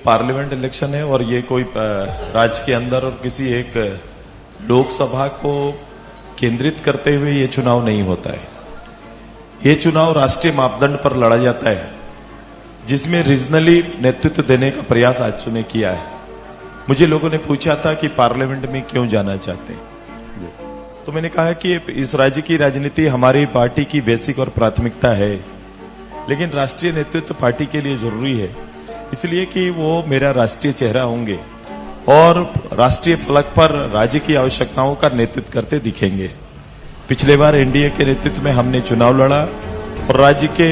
Parliament election है और ये कोई राज्य के अंदर और किसी एक लोकसभा को केंद्रित करते हुए ये चुनाव नहीं होता है। ये चुनाव राष्ट्रीय मापदंड पर लड़ा जाता है, जिसमें रीजनली नेतृत्व देने का प्रयास आजसू ने किया है। मुझे लोगों ने पूछा था कि पार्लियामेंट में क्यों जाना चाहते हैं, तो मैंने कहा कि इस राज्य की राजनीति हमारी पार्टी की बेसिक और प्राथमिकता है, लेकिन राष्ट्रीय नेतृत्व पार्टी के लिए जरूरी है, इसलिए कि वो मेरा राष्ट्रीय चेहरा होंगे और राष्ट्रीय फलक पर राज्य की आवश्यकताओं का नेतृत्व करते दिखेंगे। पिछले बार एनडीए के नेतृत्व में हमने चुनाव लड़ा और राज्य के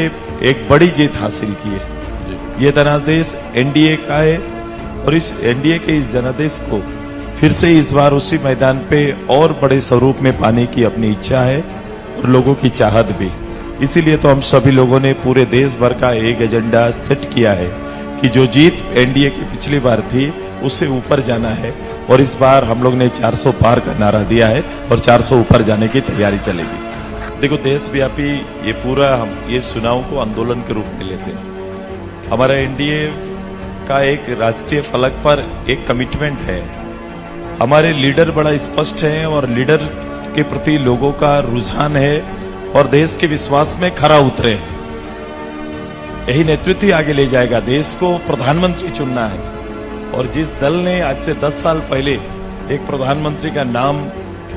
एक बड़ी जीत हासिल की है। ये जनादेश एनडीए का है और इस एनडीए के इस जनादेश को फिर से इस बार उसी मैदान पे और बड़े स्वरूप में पाने की अपनी इच्छा है और लोगों की चाहत भी। इसीलिए तो हम सभी लोगों ने पूरे देश भर का एक एजेंडा सेट किया है कि जो जीत एनडीए की पिछली बार थी उससे ऊपर जाना है, और इस बार हम लोग ने 400 पार का नारा दिया है और 400 ऊपर जाने की तैयारी चलेगी। देखो, देशव्यापी ये पूरा हम ये चुनाव को आंदोलन के रूप में लेते हैं। हमारा एनडीए का एक राष्ट्रीय फलक पर एक कमिटमेंट है। हमारे लीडर बड़ा स्पष्ट हैं और लीडर के प्रति लोगों का रुझान है और देश के विश्वास में खरा उतरे हैं। यही नेतृत्व ही आगे ले जाएगा। देश को प्रधानमंत्री चुनना है और जिस दल ने आज से 10 साल पहले एक प्रधानमंत्री का नाम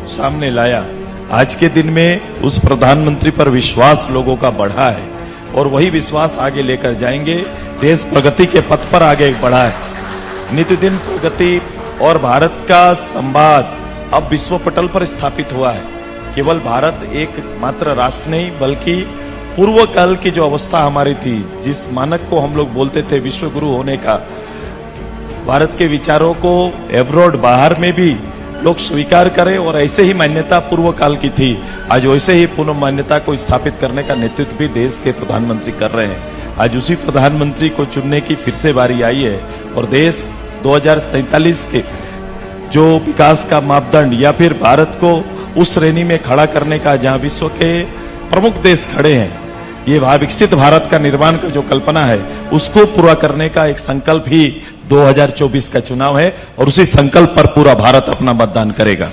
सामने लाया, आज के दिन में उस प्रधानमंत्री पर विश्वास लोगों का बढ़ा है और वही विश्वास आगे लेकर जाएंगे। देश प्रगति के पथ पर आगे बढ़ा है। नित्यदिन प्रगति और भारत का संवाद अब विश्व पटल पर स्थापित हुआ है। केवल भारत एक मात्र राष्ट्र नहीं, बल्कि पूर्व काल की जो अवस्था हमारी थी, जिस मानक को हम लोग बोलते थे विश्व गुरु होने का, भारत के विचारों को एब्रॉड बाहर में भी लोग स्वीकार करें और ऐसे ही मान्यता पूर्व काल की थी, आज वैसे ही पुनः मान्यता को स्थापित करने का नेतृत्व भी देश के प्रधानमंत्री कर रहे हैं। आज उसी प्रधानमंत्री को चुनने की फिर से बारी आई है और देश 2047 के जो विकास का मापदंड या फिर भारत को उस श्रेणी में खड़ा करने का, जहां विश्व के प्रमुख देश खड़े हैं, ये विकसित भारत का निर्माण का जो कल्पना है उसको पूरा करने का एक संकल्प ही 2024 का चुनाव है और उसी संकल्प पर पूरा भारत अपना मतदान करेगा।